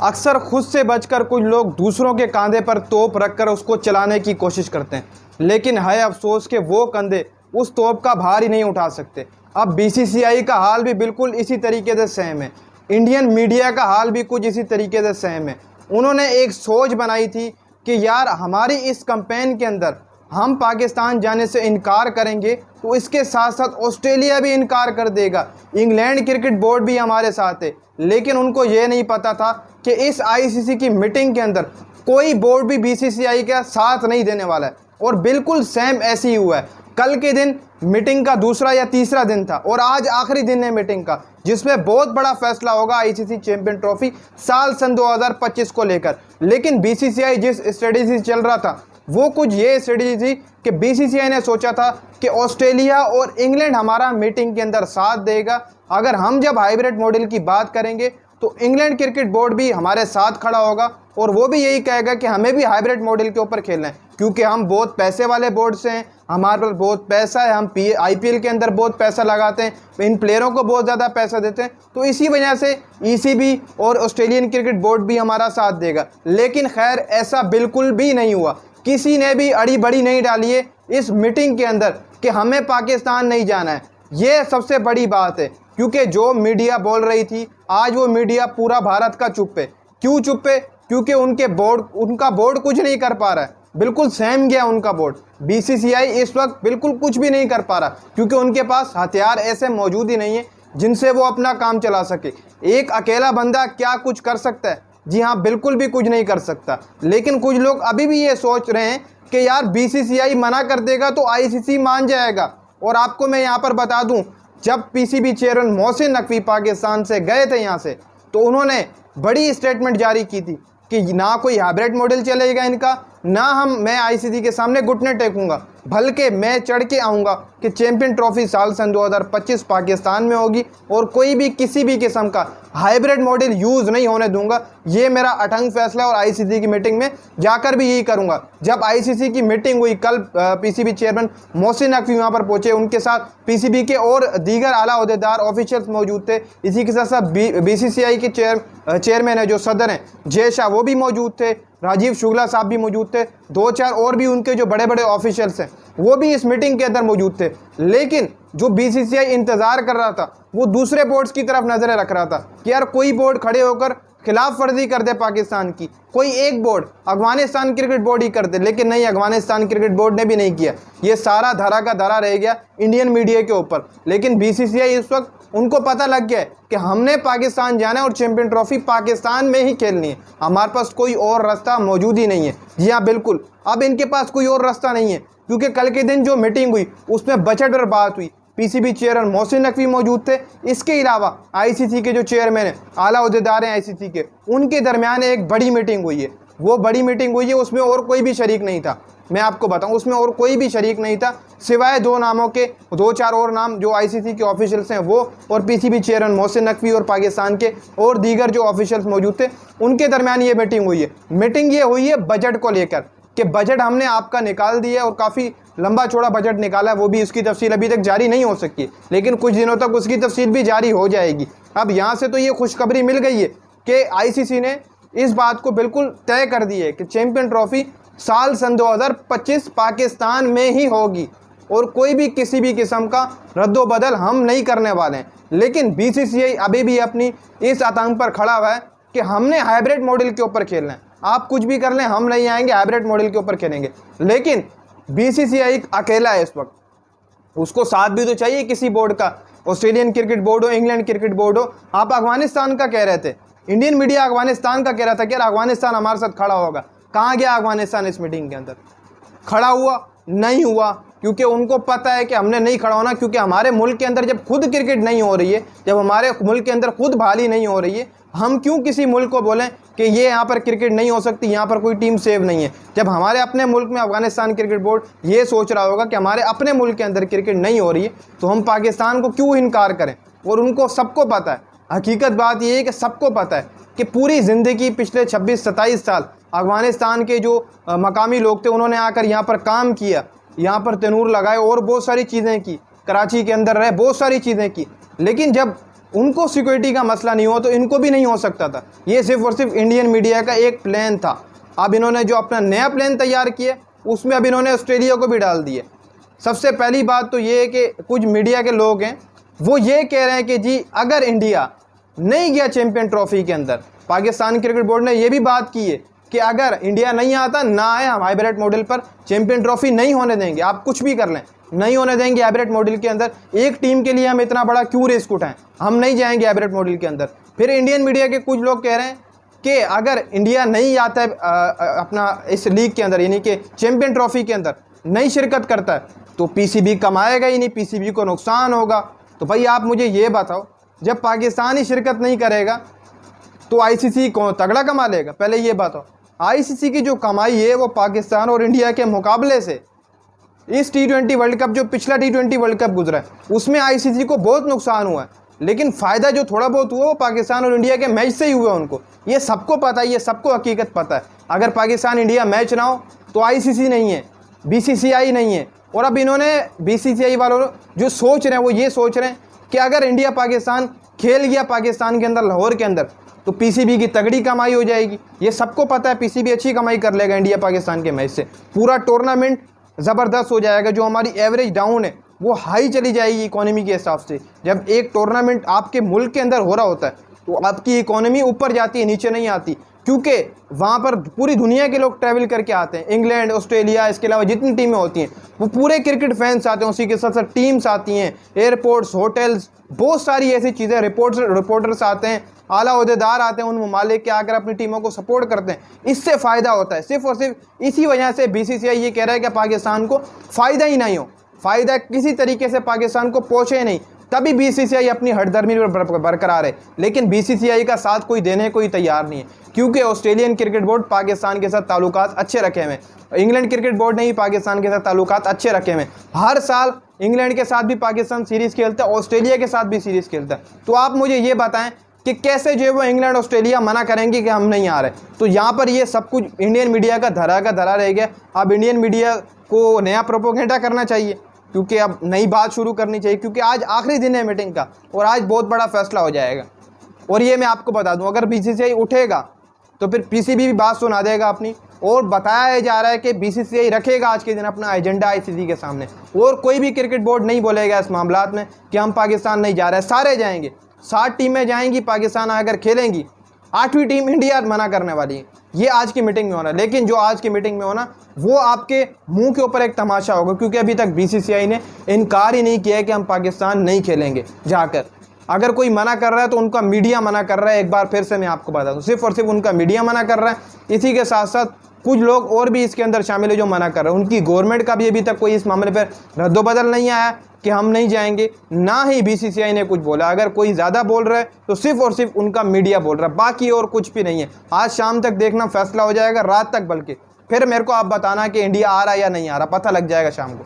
अक्सर खुद से बचकर कुछ लोग दूसरों के कंधे पर तोप रखकर उसको चलाने की कोशिश करते हैं, लेकिन है अफसोस कि वो कंधे उस तोप का भार ही नहीं उठा सकते। अब बीसीसीआई का हाल भी बिल्कुल इसी तरीके से सेम है। इंडियन मीडिया का हाल भी कुछ इसी तरीके से सेम है। उन्होंने एक सोच बनाई थी कि यार हमारी इस कैंपेन के अंदर हम पाकिस्तान जाने से इनकार करेंगे तो इसके साथ साथ ऑस्ट्रेलिया भी इनकार कर देगा, इंग्लैंड क्रिकेट बोर्ड भी हमारे साथ है। लेकिन उनको ये नहीं पता था कि इस आईसीसी की मीटिंग के अंदर कोई बोर्ड भी बीसीसीआई का साथ नहीं देने वाला है। और बिल्कुल सेम ऐसे ही हुआ है। कल के दिन मीटिंग का दूसरा या तीसरा दिन था और आज आखिरी दिन है मीटिंग का, जिसमें बहुत बड़ा फैसला होगा आईसीसी चैंपियन ट्रॉफी सन 2025 को लेकर। लेकिन बीसीसीआई जिस स्ट्रेटेजी चल रहा था वो कुछ ये स्ट्रेटेजी थी कि बीसीसीआई ने सोचा था कि ऑस्ट्रेलिया और इंग्लैंड हमारा मीटिंग के अंदर साथ देगा। अगर हम जब हाइब्रिड मॉडल की बात करेंगे तो इंग्लैंड क्रिकेट बोर्ड भी हमारे साथ खड़ा होगा और वो भी यही कहेगा कि हमें भी हाइब्रिड मॉडल के ऊपर खेलना है, क्योंकि हम बहुत पैसे वाले बोर्ड से हैं, हमारे पास बहुत पैसा है, हम आईपीएल के अंदर बहुत पैसा लगाते हैं, इन प्लेयरों को बहुत ज़्यादा पैसा देते हैं। तो इसी वजह से ईसीबी और ऑस्ट्रेलियन क्रिकेट बोर्ड भी हमारा साथ देगा। लेकिन खैर ऐसा बिल्कुल भी नहीं हुआ। किसी ने भी अड़ी बड़ी नहीं डाली है इस मीटिंग के अंदर कि हमें पाकिस्तान नहीं जाना है। ये सबसे बड़ी बात है, क्योंकि जो मीडिया बोल रही थी आज वो मीडिया पूरा भारत का चुप है। क्यों चुप है? क्योंकि उनका बोर्ड कुछ नहीं कर पा रहा है। बिल्कुल सहम गया उनका बोर्ड। बीसीसीआई इस वक्त बिल्कुल कुछ भी नहीं कर पा रहा, क्योंकि उनके पास हथियार ऐसे मौजूद ही नहीं है जिनसे वो अपना काम चला सके। एक अकेला बंदा क्या कुछ कर सकता है? जी हाँ, बिल्कुल भी कुछ नहीं कर सकता। लेकिन कुछ लोग अभी भी ये सोच रहे हैं कि यार बीसीसीआई मना कर देगा तो आईसीसी मान जाएगा। और आपको मैं यहाँ पर बता दूँ, जब पीसीबी चेयरमैन मोहसिन नकवी पाकिस्तान से गए थे यहाँ से, तो उन्होंने बड़ी स्टेटमेंट जारी की थी कि ना कोई हाइब्रिड मॉडल चलेगा इनका, ना मैं आईसीसी के सामने घुटने टेकूंगा, बल्कि मैं चढ़ के आऊँगा कि चैंपियन ट्रॉफी सन 2025 पाकिस्तान में होगी और कोई भी किसी भी किस्म का हाइब्रिड मॉडल यूज़ नहीं होने दूंगा। ये मेरा अटंग फैसला है और आईसीसी की मीटिंग में जाकर भी यही करूंगा। जब आईसीसी की मीटिंग हुई कल, पीसीबी चेयरमैन मोहसिन नकवी वहाँ पर पहुंचे, उनके साथ पीसीबी के और दीगर आला ओहदेदार ऑफिशियल्स मौजूद थे। इसी के साथ साथ बीसीसीआई के चेयरमैन है जो सदर हैं जय शाह, वो भी मौजूद थे, राजीव शुक्ला साहब भी मौजूद थे, 2-4 और भी उनके जो बड़े बड़े ऑफिशियल्स हैं वो भी इस मीटिंग के अंदर मौजूद थे। लेकिन जो बीसीसीआई इंतज़ार कर रहा था वो दूसरे बोर्ड्स की तरफ नज़रें रख रहा था कि यार कोई बोर्ड खड़े होकर खिलाफ वर्जी कर दे पाकिस्तान की, कोई एक बोर्ड अफगानिस्तान क्रिकेट बोर्ड ही कर दे। लेकिन नहीं, अफगानिस्तान क्रिकेट बोर्ड ने भी नहीं किया। ये सारा धरा का धरा रह गया इंडियन मीडिया के ऊपर। लेकिन बीसीसीआई इस वक्त उनको पता लग गया है कि हमने पाकिस्तान जाना है और चैंपियन ट्रॉफी पाकिस्तान में ही खेलनी है, हमारे पास कोई और रास्ता मौजूद ही नहीं है। जी हाँ बिल्कुल, अब इनके पास कोई और रास्ता नहीं है, क्योंकि कल के दिन जो मीटिंग हुई उसमें बजट पर बात हुई। पीसीबी चेयरमैन मोहसिन नकवी मौजूद थे, इसके अलावा आईसीसी के जो चेयरमैन हैं, आला ओहदेदार हैं आईसीसी के, उनके दरमियान एक बड़ी मीटिंग हुई है। वो बड़ी मीटिंग हुई है, उसमें और कोई भी शरीक नहीं था। मैं आपको बताऊं, उसमें और कोई भी शरीक नहीं था सिवाय 2 नामों के, 2-4 और नाम जो आईसीसी के ऑफिशियल्स हैं वो, और पीसीबी चेयरमैन मोहसिन नकवी और पाकिस्तान के और दीगर जो ऑफिशियल्स मौजूद थे, उनके दरमियान ये मीटिंग हुई है। मीटिंग ये हुई है बजट को लेकर कि बजट हमने आपका निकाल दिया और काफ़ी लंबा चौड़ा बजट निकाला है, वो भी उसकी तफसील अभी तक जारी नहीं हो सकी है, लेकिन कुछ दिनों तक उसकी तफसील भी जारी हो जाएगी। अब यहाँ से तो ये खुशखबरी मिल गई है कि आईसीसी ने इस बात को बिल्कुल तय कर दी है कि चैंपियन ट्रॉफी सन 2025 पाकिस्तान में ही होगी और कोई भी किसी भी किस्म का रद्दोबदल हम नहीं करने वाले हैं। लेकिन बीसीसीआई अभी भी अपनी इस आतंक पर खड़ा हुआ है कि हमने हाइब्रिड मॉडल के ऊपर खेलना है, आप कुछ भी कर लें हम नहीं आएंगे, हाइब्रिड मॉडल के ऊपर खेलेंगे। लेकिन बीसीसीआई अकेला है इस वक्त, उसको साथ भी तो चाहिए किसी बोर्ड का, ऑस्ट्रेलियन क्रिकेट बोर्ड हो, इंग्लैंड क्रिकेट बोर्ड हो। आप अफगानिस्तान का कह रहे थे, इंडियन मीडिया अफगानिस्तान का कह रहा था कि यार अफगानिस्तान हमारे साथ खड़ा होगा। कहाँ गया अफगानिस्तान इस मीटिंग के अंदर? खड़ा हुआ नहीं हुआ, क्योंकि उनको पता है कि हमने नहीं खड़ा होना, क्योंकि हमारे मुल्क के अंदर जब खुद क्रिकेट नहीं हो रही है, जब हमारे मुल्क के अंदर खुद बहाली नहीं हो रही है, हम क्यों किसी मुल्क को बोलें कि ये यहाँ पर क्रिकेट नहीं हो सकती, यहाँ पर कोई टीम सेव नहीं है। जब हमारे अपने मुल्क में अफगानिस्तान क्रिकेट बोर्ड ये सोच रहा होगा कि हमारे अपने मुल्क के अंदर क्रिकेट नहीं हो रही है, तो हम पाकिस्तान को क्यों इनकार करें। और उनको सबको पता है, हकीकत बात यह है कि सबको पता है कि पूरी ज़िंदगी पिछले 26-27 साल अफगानिस्तान के जो मकामी लोग थे उन्होंने आकर यहाँ पर काम किया, यहाँ पर तनूर लगाए और बहुत सारी चीज़ें की, कराची के अंदर रहे, बहुत सारी चीज़ें की। लेकिन जब उनको सिक्योरिटी का मसला नहीं हो तो इनको भी नहीं हो सकता था। ये सिर्फ और सिर्फ इंडियन मीडिया का एक प्लान था। अब इन्होंने जो अपना नया प्लान तैयार किया उसमें अब इन्होंने ऑस्ट्रेलिया को भी डाल दिया। सबसे पहली बात तो ये है कि कुछ मीडिया के लोग हैं वो ये कह रहे हैं कि जी अगर इंडिया नहीं गया चैंपियन ट्रॉफी के अंदर, पाकिस्तान क्रिकेट बोर्ड ने ये भी बात की है कि अगर इंडिया नहीं आता ना आए, हम हाइब्रिड मॉडल पर चैंपियन ट्रॉफी नहीं होने देंगे। आप कुछ भी कर लें, नहीं होने देंगे हाइब्रिड मॉडल के अंदर। एक टीम के लिए हम इतना बड़ा क्यों रिस्क उठाएं, हम नहीं जाएंगे हाइब्रिड मॉडल के अंदर। फिर इंडियन मीडिया के कुछ लोग कह रहे हैं कि अगर इंडिया नहीं आता है अपना इस लीग के अंदर, यानी कि चैंपियन ट्रॉफी के अंदर नहीं शिरकत करता है, तो पीसीबी कमाएगा ही नहीं, पीसीबी को नुकसान होगा। तो भाई आप मुझे ये बताओ, जब पाकिस्तान ही शिरकत नहीं करेगा तो आईसीसी कौन तगड़ा कमा लेगा? पहले ये बताओ। आईसीसी की जो कमाई है वो पाकिस्तान और इंडिया के मुकाबले से, इस T20 वर्ल्ड कप जो पिछला T20 वर्ल्ड कप गुजरा है उसमें आईसीसी को बहुत नुकसान हुआ है, लेकिन फ़ायदा जो थोड़ा बहुत हुआ वो पाकिस्तान और इंडिया के मैच से ही हुआ। उनको ये सबको पता है, ये सबको हकीकत पता है। अगर पाकिस्तान इंडिया मैच ना हो तो आईसीसी नहीं है, बीसीसीआई नहीं है। और अब इन्होंने बीसीसीआई वालों जो सोच रहे हैं वो ये सोच रहे हैं कि अगर इंडिया पाकिस्तान खेल गया पाकिस्तान के अंदर, लाहौर के अंदर, तो पीसीबी की तगड़ी कमाई हो जाएगी। ये सबको पता है, पीसीबी अच्छी कमाई कर लेगा इंडिया पाकिस्तान के मैच से। पूरा टूर्नामेंट ज़बरदस्त हो जाएगा। जो हमारी एवरेज डाउन है वो हाई चली जाएगी इकोनॉमी के हिसाब से। जब एक टूर्नामेंट आपके मुल्क के अंदर हो रहा होता है तो आपकी इकोनॉमी ऊपर जाती है, नीचे नहीं आती, क्योंकि वहाँ पर पूरी दुनिया के लोग ट्रैवल करके आते हैं। इंग्लैंड, ऑस्ट्रेलिया, इसके अलावा जितनी टीमें होती हैं वो पूरे क्रिकेट फैंस आते हैं, उसी के साथ साथ टीम्स आती हैं, एयरपोर्ट्स, होटल्स, बहुत सारी ऐसी चीज़ें, रिपोर्टर्स आते हैं, आला ओहदेदार आते हैं उन ममालिक के, आकर अपनी टीमों को सपोर्ट करते हैं। इससे फ़ायदा होता है। सिर्फ और सिर्फ इसी वजह से बीसीसीआई ये कह रहा है कि पाकिस्तान को फ़ायदा ही नहीं हो, फ़ायदा किसी तरीके से पाकिस्तान को पहुँचे नहीं, तभी बीसीसीआई अपनी हठधर्मी बरकरार है। लेकिन बीसीसीआई का साथ कोई देने को ही तैयार नहीं है, क्योंकि ऑस्ट्रेलियन क्रिकेट बोर्ड पाकिस्तान के साथ ताल्लुकात अच्छे रखे हुए हैं, इंग्लैंड क्रिकेट बोर्ड ने ही पाकिस्तान के साथ ताल्लुकात अच्छे रखे हुए हैं। हर साल इंग्लैंड के साथ भी पाकिस्तान सीरीज़ खेलता है, ऑस्ट्रेलिया के साथ भी सीरीज़ खेलता है। तो आप मुझे ये बताएं कि कैसे जो है वो इंग्लैंड, ऑस्ट्रेलिया मना करेंगे कि हम नहीं आ रहे? तो यहाँ पर ये सब कुछ इंडियन मीडिया का धरा रह गया। अब इंडियन मीडिया को नया प्रोपोगेंडा करना चाहिए, क्योंकि अब नई बात शुरू करनी चाहिए, क्योंकि आज आखिरी दिन है मीटिंग का और आज बहुत बड़ा फैसला हो जाएगा। और ये मैं आपको बता दूं, अगर बीसीसीआई उठेगा तो फिर पीसीबी भी बात सुना देगा अपनी, और बताया जा रहा है कि बीसीसीआई रखेगा आज के दिन अपना एजेंडा आईसीसी के सामने, और कोई भी क्रिकेट बोर्ड नहीं बोलेगा इस मामलात में कि हम पाकिस्तान नहीं जा रहे हैं। सारे जाएंगे, 60 टीमें जाएंगी, पाकिस्तान आकर खेलेंगी, 8वीं टीम इंडिया मना करने वाली है। ये आज की मीटिंग में होना, लेकिन जो आज की मीटिंग में होना वो आपके मुंह के ऊपर एक तमाशा होगा, क्योंकि अभी तक बीसीसीआई ने इनकार ही नहीं किया है कि हम पाकिस्तान नहीं खेलेंगे जाकर। अगर कोई मना कर रहा है तो उनका मीडिया मना कर रहा है। एक बार फिर से मैं आपको बता दूं, सिर्फ और सिर्फ उनका मीडिया मना कर रहा है। इसी के साथ साथ कुछ लोग और भी इसके अंदर शामिल है जो मना कर रहे हैं। उनकी गवर्नमेंट का भी अभी तक कोई इस मामले पर रद्दोबदल नहीं आया कि हम नहीं जाएंगे, ना ही बीसीसीआई ने कुछ बोला। अगर कोई ज़्यादा बोल रहा है तो सिर्फ और सिर्फ उनका मीडिया बोल रहा है, बाकी और कुछ भी नहीं है। आज शाम तक देखना, फैसला हो जाएगा, रात तक, बल्कि फिर मेरे को आप बताना कि इंडिया आ रहा है या नहीं आ रहा, पता लग जाएगा शाम को।